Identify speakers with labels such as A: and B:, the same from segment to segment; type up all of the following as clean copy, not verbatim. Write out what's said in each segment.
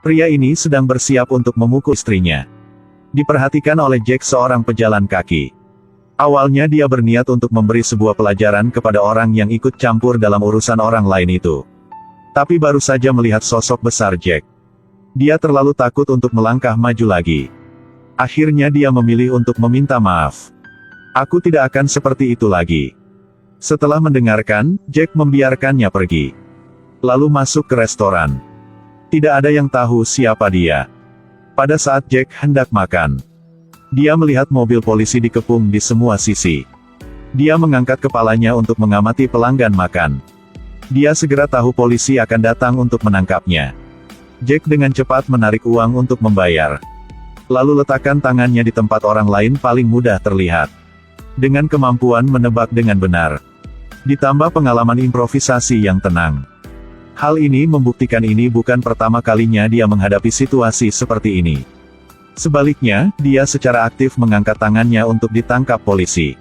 A: Pria ini sedang bersiap untuk memukul istrinya. Diperhatikan oleh Jack, seorang pejalan kaki. Awalnya dia berniat untuk memberi sebuah pelajaran kepada orang yang ikut campur dalam urusan orang lain itu. Tapi baru saja melihat sosok besar Jack, dia terlalu takut untuk melangkah maju lagi. Akhirnya dia memilih untuk meminta maaf. Aku tidak akan seperti itu lagi. Setelah mendengarkan, Jack membiarkannya pergi. Lalu masuk ke restoran. Tidak ada yang tahu siapa dia. Pada saat Jack hendak makan, dia melihat mobil polisi dikepung di semua sisi. Dia mengangkat kepalanya untuk mengamati pelanggan makan. Dia segera tahu polisi akan datang untuk menangkapnya. Jack dengan cepat menarik uang untuk membayar. Lalu letakkan tangannya di tempat orang lain paling mudah terlihat. Dengan kemampuan menebak dengan benar, ditambah pengalaman improvisasi yang tenang. Hal ini membuktikan ini bukan pertama kalinya dia menghadapi situasi seperti ini. Sebaliknya, dia secara aktif mengangkat tangannya untuk ditangkap polisi.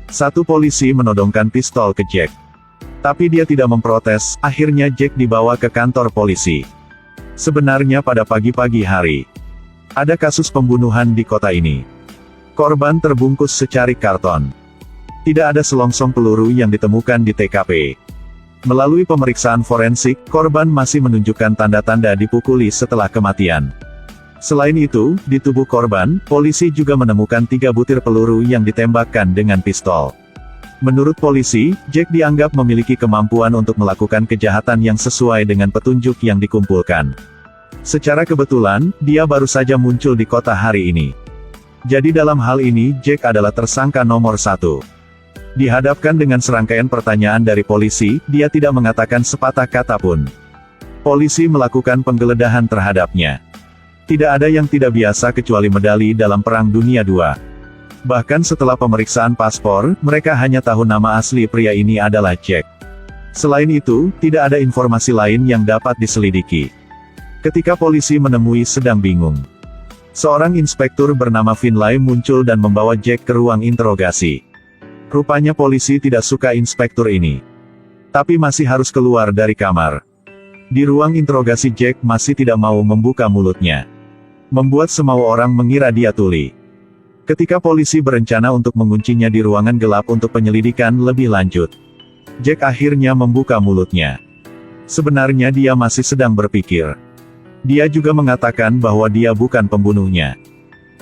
A: Satu polisi menodongkan pistol ke Jack. Tapi dia tidak memprotes, akhirnya Jack dibawa ke kantor polisi. Sebenarnya pada pagi-pagi hari, ada kasus pembunuhan di kota ini. Korban terbungkus secarik karton. Tidak ada selongsong peluru yang ditemukan di TKP. Melalui pemeriksaan forensik, korban masih menunjukkan tanda-tanda dipukuli setelah kematian. Selain itu, di tubuh korban, polisi juga menemukan 3 butir peluru yang ditembakkan dengan pistol. Menurut polisi, Jack dianggap memiliki kemampuan untuk melakukan kejahatan yang sesuai dengan petunjuk yang dikumpulkan. Secara kebetulan, dia baru saja muncul di kota hari ini. Jadi dalam hal ini, Jack adalah tersangka nomor 1. Dihadapkan dengan serangkaian pertanyaan dari polisi, dia tidak mengatakan sepatah kata pun. Polisi melakukan penggeledahan terhadapnya. Tidak ada yang tidak biasa kecuali medali dalam Perang Dunia II. Bahkan setelah pemeriksaan paspor, mereka hanya tahu nama asli pria ini adalah Jack. Selain itu, tidak ada informasi lain yang dapat diselidiki. Ketika polisi menemui sedang bingung, seorang inspektur bernama Finlay muncul dan membawa Jack ke ruang interogasi. Rupanya polisi tidak suka inspektur ini. Tapi masih harus keluar dari kamar. Di ruang interogasi Jack masih tidak mau membuka mulutnya. Membuat semua orang mengira dia tuli. Ketika polisi berencana untuk menguncinya di ruangan gelap untuk penyelidikan lebih lanjut, Jack akhirnya membuka mulutnya. Sebenarnya dia masih sedang berpikir. Dia juga mengatakan bahwa dia bukan pembunuhnya.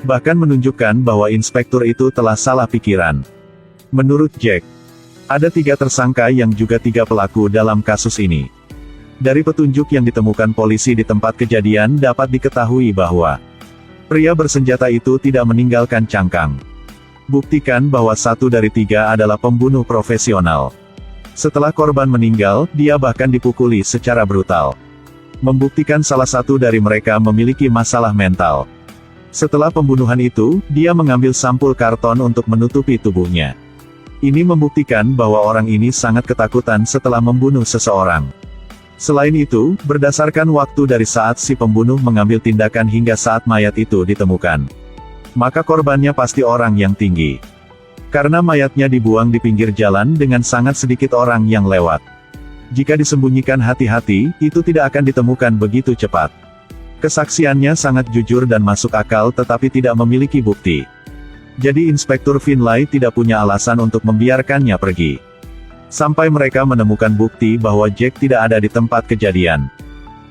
A: Bahkan menunjukkan bahwa inspektur itu telah salah pikiran. Menurut Jack, ada 3 tersangka yang juga 3 pelaku dalam kasus ini. Dari petunjuk yang ditemukan polisi di tempat kejadian dapat diketahui bahwa pria bersenjata itu tidak meninggalkan cangkang. Buktikan bahwa 1 dari 3 adalah pembunuh profesional. Setelah korban meninggal, dia bahkan dipukuli secara brutal. Membuktikan salah satu dari mereka memiliki masalah mental. Setelah pembunuhan itu, dia mengambil sampul karton untuk menutupi tubuhnya. Ini membuktikan bahwa orang ini sangat ketakutan setelah membunuh seseorang. Selain itu, berdasarkan waktu dari saat si pembunuh mengambil tindakan hingga saat mayat itu ditemukan, maka korbannya pasti orang yang tinggi. Karena mayatnya dibuang di pinggir jalan dengan sangat sedikit orang yang lewat. Jika disembunyikan hati-hati, itu tidak akan ditemukan begitu cepat. Kesaksiannya sangat jujur dan masuk akal tetapi tidak memiliki bukti. Jadi Inspektur Finlay tidak punya alasan untuk membiarkannya pergi. Sampai mereka menemukan bukti bahwa Jack tidak ada di tempat kejadian.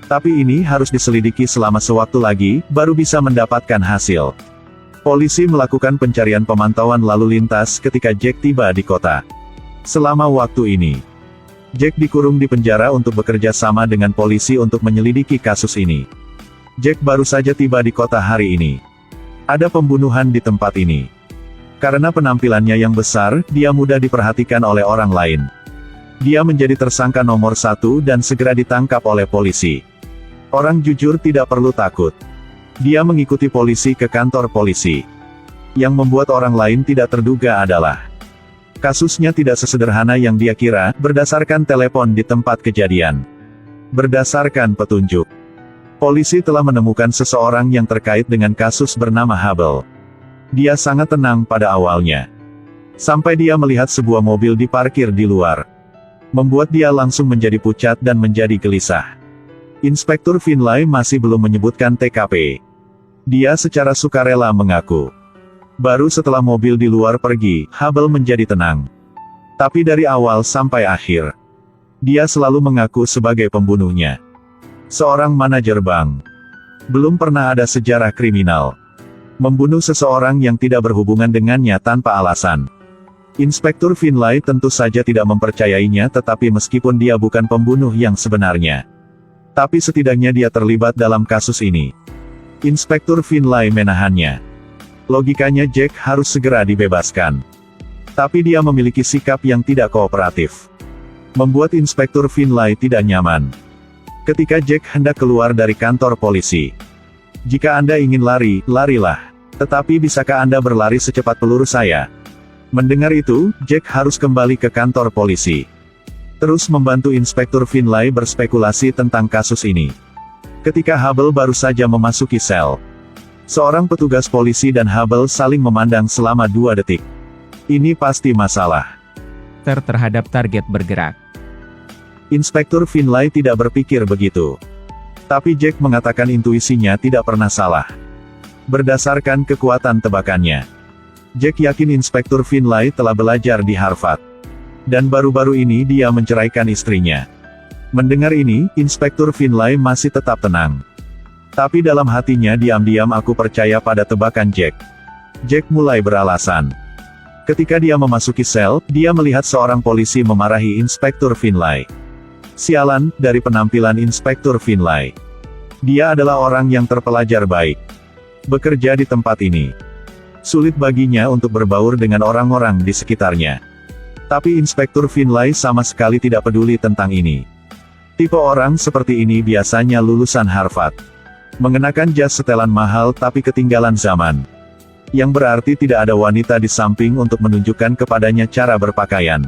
A: Tapi ini harus diselidiki selama sewaktu lagi, baru bisa mendapatkan hasil. Polisi melakukan pencarian pemantauan lalu lintas ketika Jack tiba di kota. Selama waktu ini, Jack dikurung di penjara untuk bekerja sama dengan polisi untuk menyelidiki kasus ini. Jack baru saja tiba di kota hari ini. Ada pembunuhan di tempat ini. Karena penampilannya yang besar, dia mudah diperhatikan oleh orang lain. Dia menjadi tersangka nomor 1 dan segera ditangkap oleh polisi. Orang jujur tidak perlu takut. Dia mengikuti polisi ke kantor polisi. Yang membuat orang lain tidak terduga adalah kasusnya tidak sesederhana yang dia kira, berdasarkan telepon di tempat kejadian. Berdasarkan petunjuk, polisi telah menemukan seseorang yang terkait dengan kasus bernama Hubble. Dia sangat tenang pada awalnya. Sampai dia melihat sebuah mobil diparkir di luar. Membuat dia langsung menjadi pucat dan menjadi gelisah. Inspektur Finlay masih belum menyebutkan TKP. Dia secara sukarela mengaku. Baru setelah mobil di luar pergi, Hubble menjadi tenang. Tapi dari awal sampai akhir, dia selalu mengaku sebagai pembunuhnya. Seorang manajer bank. Belum pernah ada sejarah kriminal. Membunuh seseorang yang tidak berhubungan dengannya tanpa alasan. Inspektur Finlay tentu saja tidak mempercayainya, tetapi meskipun dia bukan pembunuh yang sebenarnya, tapi setidaknya dia terlibat dalam kasus ini. Inspektur Finlay menahannya. Logikanya Jack harus segera dibebaskan. Tapi dia memiliki sikap yang tidak kooperatif. Membuat Inspektur Finlay tidak nyaman. Ketika Jack hendak keluar dari kantor polisi. Jika Anda ingin lari, larilah. Tetapi bisakah Anda berlari secepat peluru saya? Mendengar itu, Jack harus kembali ke kantor polisi. Terus membantu Inspektur Finlay berspekulasi tentang kasus ini. Ketika Hubble baru saja memasuki sel, seorang petugas polisi dan Hubble saling memandang selama 2 detik. Ini pasti masalah.
B: Terhadap target bergerak.
A: Inspektur Finlay tidak berpikir begitu. Tapi Jack mengatakan intuisinya tidak pernah salah. Berdasarkan kekuatan tebakannya, Jack yakin Inspektur Finlay telah belajar di Harvard. Dan baru-baru ini dia menceraikan istrinya. Mendengar ini, Inspektur Finlay masih tetap tenang. Tapi dalam hatinya diam-diam aku percaya pada tebakan Jack. Jack mulai beralasan. Ketika dia memasuki sel, dia melihat seorang polisi memarahi Inspektur Finlay. Sialan, dari penampilan Inspektur Finlay, dia adalah orang yang terpelajar baik. Bekerja di tempat ini, sulit baginya untuk berbaur dengan orang-orang di sekitarnya. Tapi Inspektur Finlay sama sekali tidak peduli tentang ini. Tipe orang seperti ini biasanya lulusan Harvard. Mengenakan jas setelan mahal tapi ketinggalan zaman. Yang berarti tidak ada wanita di samping untuk menunjukkan kepadanya cara berpakaian.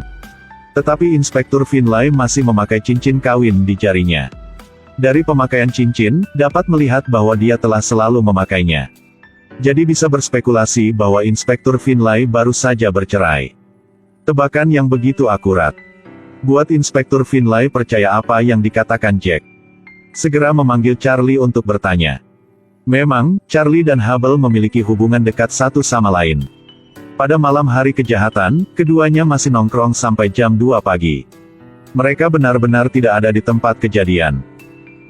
A: Tetapi Inspektur Finlay masih memakai cincin kawin di jarinya. Dari pemakaian cincin, dapat melihat bahwa dia telah selalu memakainya. Jadi bisa berspekulasi bahwa Inspektur Finlay baru saja bercerai. Tebakan yang begitu akurat buat Inspektur Finlay percaya apa yang dikatakan Jack. Segera memanggil Charlie untuk bertanya. Memang, Charlie dan Hubble memiliki hubungan dekat satu sama lain. Pada malam hari kejahatan, keduanya masih nongkrong sampai jam 2 pagi. Mereka benar-benar tidak ada di tempat kejadian.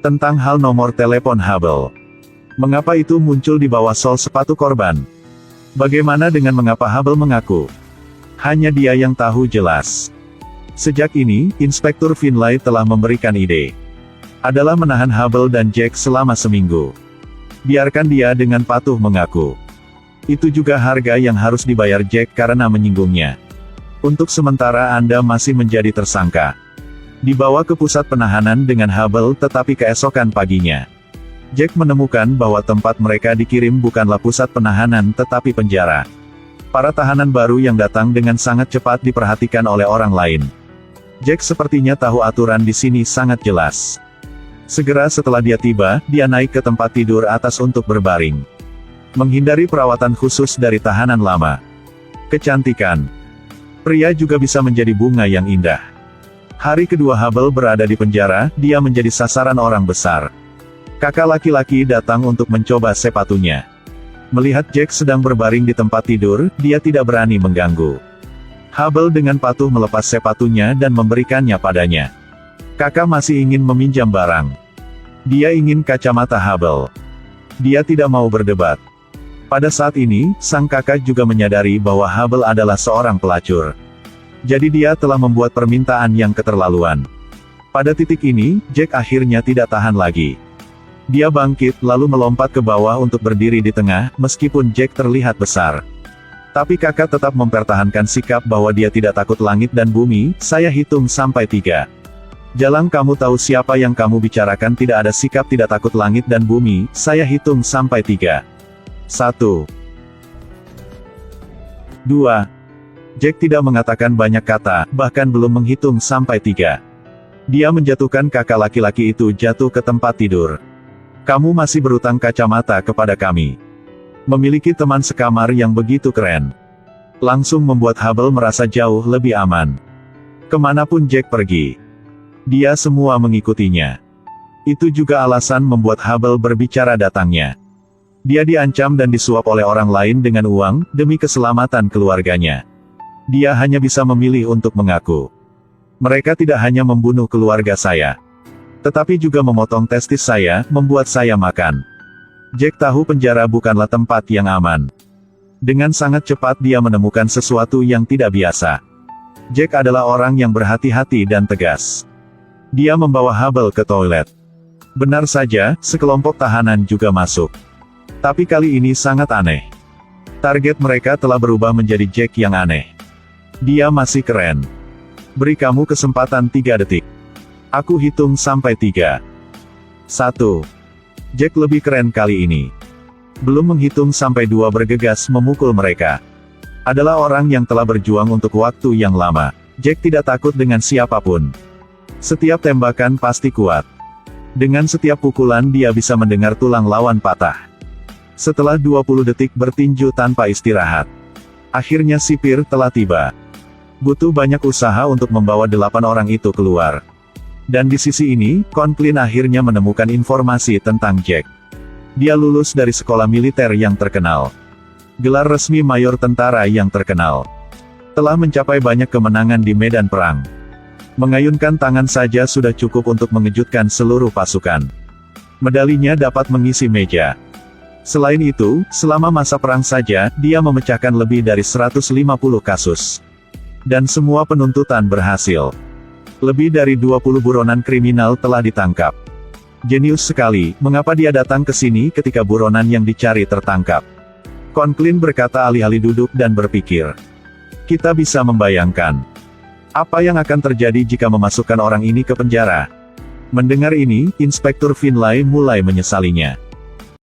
A: Tentang hal nomor telepon Hubble. Mengapa itu muncul di bawah sol sepatu korban? Bagaimana dengan mengapa Hubble mengaku? Hanya dia yang tahu jelas. Sejak ini, Inspektur Finlay telah memberikan ide. Adalah menahan Hubble dan Jack selama seminggu. Biarkan dia dengan patuh mengaku. Itu juga harga yang harus dibayar Jack karena menyinggungnya. Untuk sementara Anda masih menjadi tersangka. Dibawa ke pusat penahanan dengan Hubble, tetapi keesokan paginya, Jack menemukan bahwa tempat mereka dikirim bukanlah pusat penahanan tetapi penjara. Para tahanan baru yang datang dengan sangat cepat diperhatikan oleh orang lain. Jack sepertinya tahu aturan di sini sangat jelas. Segera setelah dia tiba, dia naik ke tempat tidur atas untuk berbaring. Menghindari perawatan khusus dari tahanan lama. Kecantikan. Pria juga bisa menjadi bunga yang indah. Hari kedua Hubble berada di penjara, dia menjadi sasaran orang besar. Kakak laki-laki datang untuk mencoba sepatunya. Melihat Jack sedang berbaring di tempat tidur, dia tidak berani mengganggu. Hubble dengan patuh melepas sepatunya dan memberikannya padanya. Kakak masih ingin meminjam barang. Dia ingin kacamata Hubble. Dia tidak mau berdebat. Pada saat ini, sang kakak juga menyadari bahwa Hubble adalah seorang pelacur. Jadi dia telah membuat permintaan yang keterlaluan. Pada titik ini, Jack akhirnya tidak tahan lagi. Dia bangkit, lalu melompat ke bawah untuk berdiri di tengah, meskipun Jack terlihat besar. Tapi kakak tetap mempertahankan sikap bahwa dia tidak takut langit dan bumi. Saya hitung sampai 3. Jalang, kamu tahu siapa yang kamu bicarakan tidak ada sikap tidak takut langit dan bumi. Saya hitung sampai 3. 1. 2. Jack tidak mengatakan banyak kata, bahkan belum menghitung sampai 3. Dia menjatuhkan kakak laki-laki itu jatuh ke tempat tidur. Kamu masih berutang kacamata kepada kami. Memiliki teman sekamar yang begitu keren. Langsung membuat Hubble merasa jauh lebih aman. Kemanapun Jack pergi, dia semua mengikutinya. Itu juga alasan membuat Hubble berbicara datangnya. Dia diancam dan disuap oleh orang lain dengan uang, demi keselamatan keluarganya. Dia hanya bisa memilih untuk mengaku. Mereka tidak hanya membunuh keluarga saya, tetapi juga memotong testis saya, membuat saya makan. Jack tahu penjara bukanlah tempat yang aman. Dengan sangat cepat dia menemukan sesuatu yang tidak biasa. Jack adalah orang yang berhati-hati dan tegas. Dia membawa Hubble ke toilet. Benar saja, sekelompok tahanan juga masuk. Tapi kali ini sangat aneh. Target mereka telah berubah menjadi Jack yang aneh. Dia masih keren. Beri kamu kesempatan 3 detik. Aku hitung sampai 3. 1. Jack lebih keren kali ini. Belum menghitung sampai 2 bergegas memukul mereka. Adalah orang yang telah berjuang untuk waktu yang lama. Jack tidak takut dengan siapapun. Setiap tembakan pasti kuat. Dengan setiap pukulan dia bisa mendengar tulang lawan patah. Setelah 20 detik bertinju tanpa istirahat, akhirnya sipir telah tiba. Butuh banyak usaha untuk membawa 8 orang itu keluar. Dan di sisi ini, Conklin akhirnya menemukan informasi tentang Jack. Dia lulus dari sekolah militer yang terkenal. Gelar resmi mayor tentara yang terkenal. Telah mencapai banyak kemenangan di medan perang. Mengayunkan tangan saja sudah cukup untuk mengejutkan seluruh pasukan. Medalinya dapat mengisi meja. Selain itu, selama masa perang saja, dia memecahkan lebih dari 150 kasus. Dan semua penuntutan berhasil. Lebih dari 20 buronan kriminal telah ditangkap. Jenius sekali, mengapa dia datang ke sini ketika buronan yang dicari tertangkap? Conklin berkata alih-alih duduk dan berpikir. Kita bisa membayangkan. Apa yang akan terjadi jika memasukkan orang ini ke penjara? Mendengar ini, Inspektur Finlay mulai menyesalinya.